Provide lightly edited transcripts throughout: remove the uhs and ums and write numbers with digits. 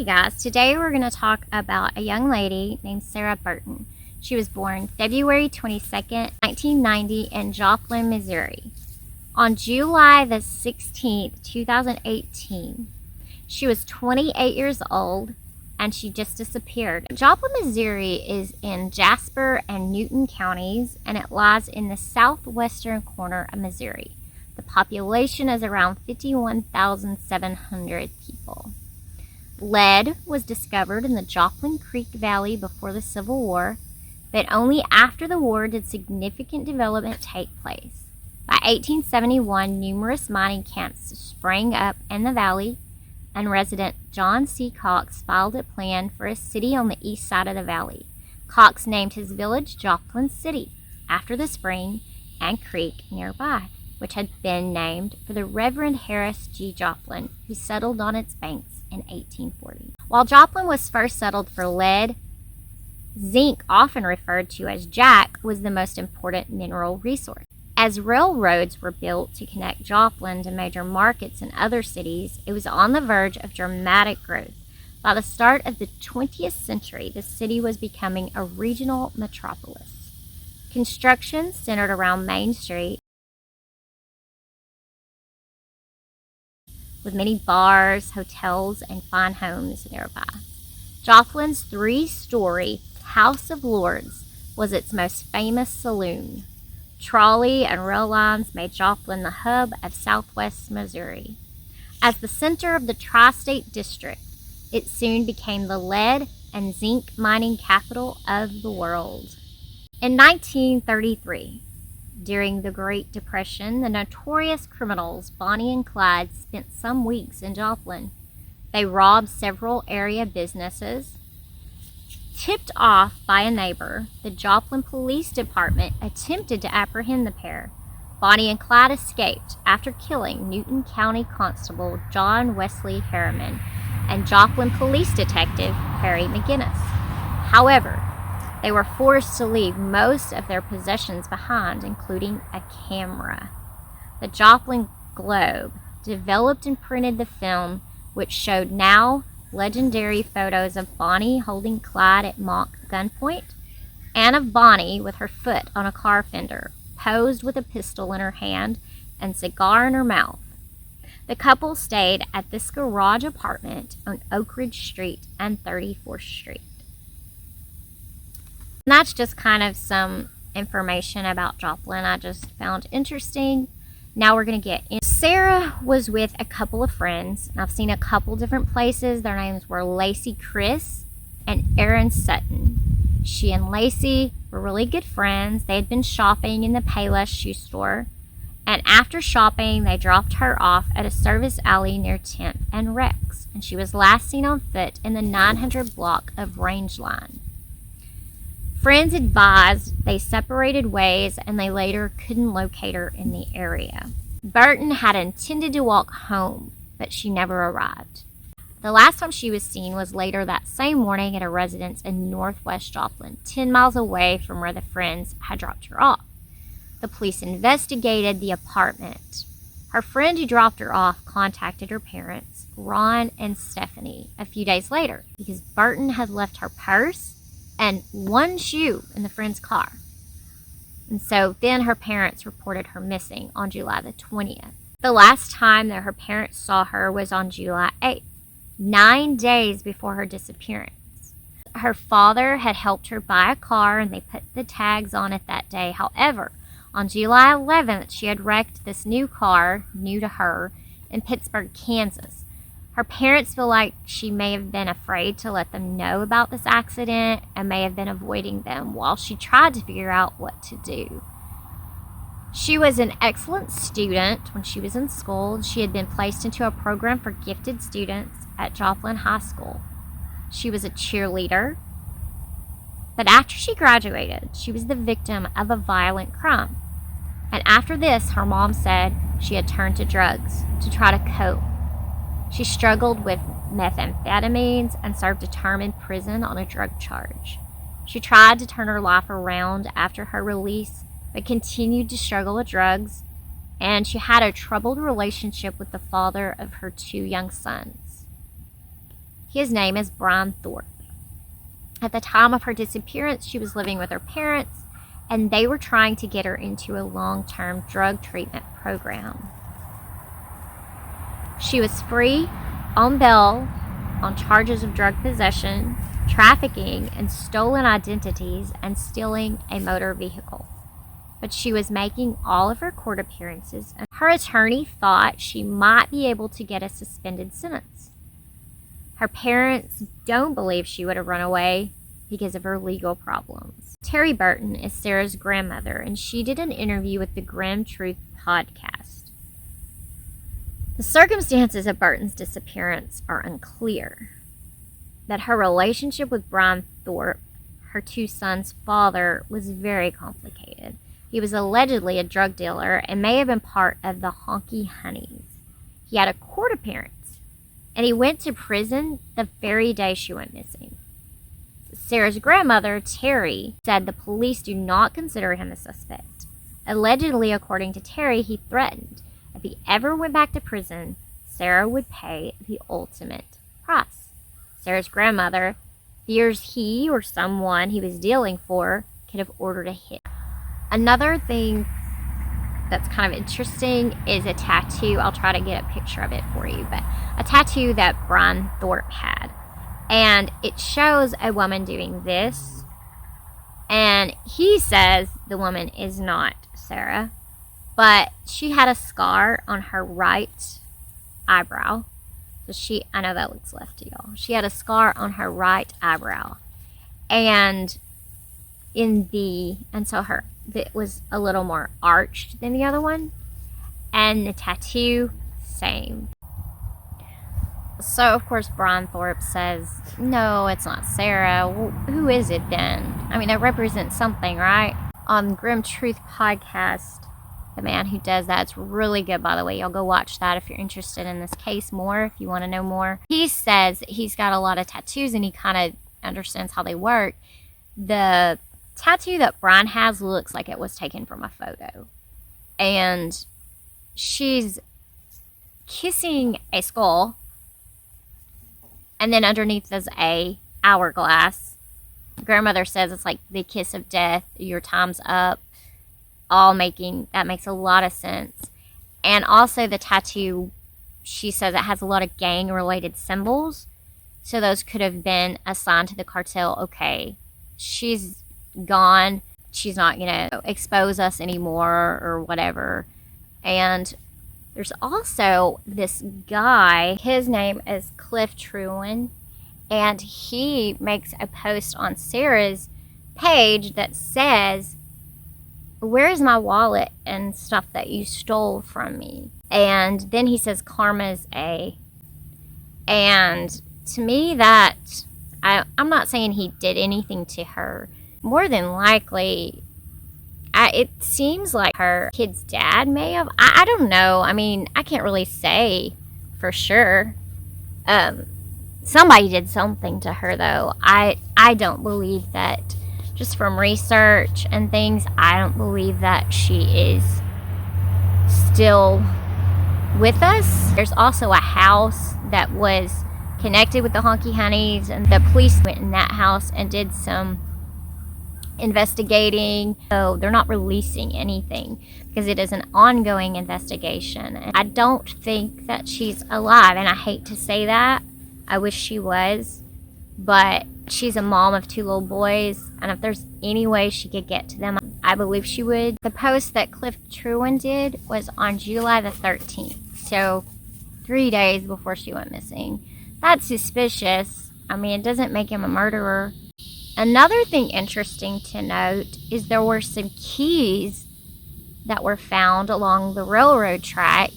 Hey guys, today we're going to talk about a young lady named Sarah Burton. She was born February 22nd, 1990 in Joplin, Missouri. On July the 16th, 2018, she was 28 years old and she just disappeared. Joplin, Missouri is in Jasper and Newton counties and it lies in the southwestern corner of Missouri. The population is around 51,700 people. Lead was discovered in the Joplin Creek Valley before the Civil War, but only after the war did significant development take place. By 1871, numerous mining camps sprang up in the valley, and resident John C. Cox filed a plan for a city on the east side of the valley. Cox named his village Joplin City after the spring and creek nearby, which had been named for the Reverend Harris G. Joplin, who settled on its banks in 1840. While Joplin was first settled for lead, zinc, often referred to as jack, was the most important mineral resource. As railroads were built to connect Joplin to major markets in other cities, it was on the verge of dramatic growth. By the start of the 20th century, the city was becoming a regional metropolis. Construction centered around Main Street, with many bars, hotels, and fine homes nearby. Joplin's three-story House of Lords was its most famous saloon. Trolley and rail lines made Joplin the hub of southwest Missouri. As the center of the tri-state district, it soon became the lead and zinc mining capital of the world. In 1933, during the Great Depression, the notorious criminals Bonnie and Clyde spent some weeks in Joplin. They robbed several area businesses. Tipped off by a neighbor, the Joplin Police Department attempted to apprehend the pair. Bonnie and Clyde escaped after killing Newton County Constable John Wesley Harriman and Joplin Police Detective Harry McGinnis. However, they were forced to leave most of their possessions behind, including a camera. The Joplin Globe developed and printed the film, which showed now legendary photos of Bonnie holding Clyde at mock gunpoint, and of Bonnie with her foot on a car fender, posed with a pistol in her hand and cigar in her mouth. The couple stayed at this garage apartment on Oak Ridge Street and 34th Street. And that's just kind of some information about Joplin I just found interesting. Now we're going to get in. Sarah was with a couple of friends. I've seen a couple different places. Their names were Lacey Chris and Erin Sutton. She and Lacey were really good friends. They had been shopping in the Payless shoe store. And after shopping, they dropped her off at a service alley near 10th and Rex. And she was last seen on foot in the 900 block of Rangeline. Friends advised they separated ways and they later couldn't locate her in the area. Burton had intended to walk home, but she never arrived. The last time she was seen was later that same morning at a residence in northwest Joplin, 10 miles away from where the friends had dropped her off. The police investigated the apartment. Her friend who dropped her off contacted her parents, Ron and Stephanie, a few days later because Burton had left her purse and one shoe in the friend's car. And so then her parents reported her missing on July the 20th. The last time that her parents saw her was on July 8th, 9 days before her disappearance. Her father had helped her buy a car and they put the tags on it that day. However, on July 11th, she had wrecked this new car, new to her, in Pittsburgh, Kansas. Her parents feel like she may have been afraid to let them know about this accident and may have been avoiding them while she tried to figure out what to do. She was an excellent student when she was in school. She had been placed into a program for gifted students at Joplin High School. She was a cheerleader, but after she graduated, she was the victim of a violent crime. And after this, her mom said she had turned to drugs to try to cope. She struggled with methamphetamines and served a term in prison on a drug charge. She tried to turn her life around after her release, but continued to struggle with drugs, and she had a troubled relationship with the father of her 2 young sons. His name is Brian Thorpe. At the time of her disappearance, she was living with her parents, and they were trying to get her into a long-term drug treatment program. She was free on bail on charges of drug possession, trafficking, and stolen identities, and stealing a motor vehicle. But she was making all of her court appearances, and her attorney thought she might be able to get a suspended sentence. Her parents don't believe she would have run away because of her legal problems. Terry Burton is Sarah's grandmother, and she did an interview with the Grim Truth podcast. The circumstances of Burton's disappearance are unclear, but her relationship with Brian Thorpe, her two sons' father, was very complicated. He was allegedly a drug dealer and may have been part of the Honky Honeys. He had a court appearance, and he went to prison the very day she went missing. Sarah's grandmother, Terry, said the police do not consider him a suspect. Allegedly, according to Terry, he threatened if he ever went back to prison, Sarah would pay the ultimate price. Sarah's grandmother fears he or someone he was dealing for could have ordered a hit. Another thing that's kind of interesting is a tattoo. I'll try to get a picture of it for you, but a tattoo that Brian Thorpe had. And it shows a woman doing this, and he says the woman is not Sarah, but she had a scar on her right eyebrow. So I know that looks left to y'all. She had a scar on her right eyebrow, and so it was a little more arched than the other one, and the tattoo, same. So, of course, Brian Thorpe says, no, it's not Sarah. Well, who is it then? I mean, it represents something, right? On Grim Truth podcast, the man who does that, it's really good, by the way. Y'all go watch that if you're interested in this case more, if you want to know more. He says he's got a lot of tattoos, and he kind of understands how they work. The tattoo that Brian has looks like it was taken from a photo. And she's kissing a skull, and then underneath is a hourglass. Grandmother says it's like the kiss of death, your time's up. That makes a lot of sense. And also the tattoo, she says it has a lot of gang related symbols. So those could have been assigned to the cartel. Okay, she's gone. She's not going to expose us anymore or whatever. And there's also this guy, his name is Cliff Trewin, and he makes a post on Sarah's page that says, where's my wallet and stuff that you stole from me? And then he says, karma's A. And to me, I'm not saying he did anything to her. More than likely, it seems like her kid's dad may have. I don't know. I mean, I can't really say for sure. Somebody did something to her, though. I don't believe that. Just from research and things, I don't believe that she is still with us. There's also a house that was connected with the Honky Honeys, and the police went in that house and did some investigating. So they're not releasing anything because it is an ongoing investigation. And I don't think that she's alive, and I hate to say that. I wish she was, but she's a mom of 2 little boys, and if there's any way she could get to them, I believe she would. The post that Cliff Trewin did was on July the 13th, so 3 days before she went missing. That's suspicious. I mean, it doesn't make him a murderer. Another thing interesting to note is there were some keys that were found along the railroad track,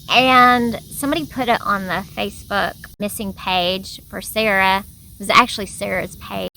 and somebody put it on the Facebook missing page for Sarah. It was actually Sarah's page.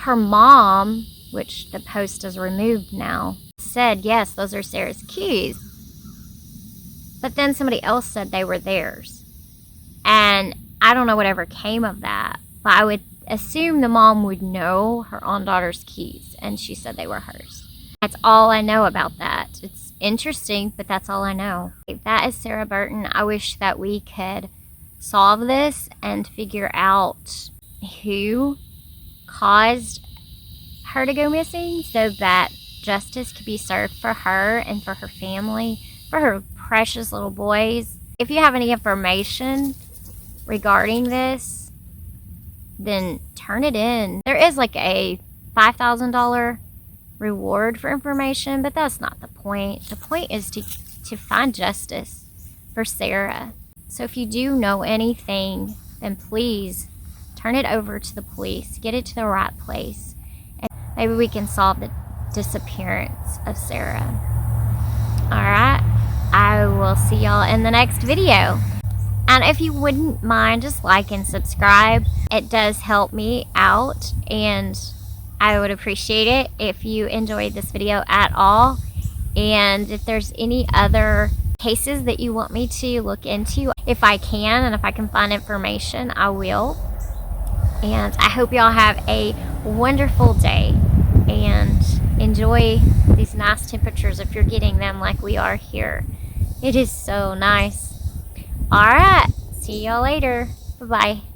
Her mom, which the post is removed now, said, yes, those are Sarah's keys. But then somebody else said they were theirs. And I don't know whatever came of that, but I would assume the mom would know her own daughter's keys, and she said they were hers. That's all I know about that. It's interesting, but that's all I know. That is Sarah Burton. I wish that we could solve this and figure out who caused her to go missing so that justice could be served for her and for her family, for her precious little boys. If you have any information regarding this, then turn it in. There is like a $5,000 reward for information, but that's not the point. The point is to find justice for Sarah. So if you do know anything, then please turn it over to the police. Get it to the right place. And maybe we can solve the disappearance of Sarah. Alright, I will see y'all in the next video. And if you wouldn't mind, just like and subscribe. It does help me out, and I would appreciate it if you enjoyed this video at all. And if there's any other cases that you want me to look into, if I can and if I can find information, I will. And I hope y'all have a wonderful day and enjoy these nice temperatures if you're getting them like we are here. It is so nice. Alright, see y'all later. Bye-bye.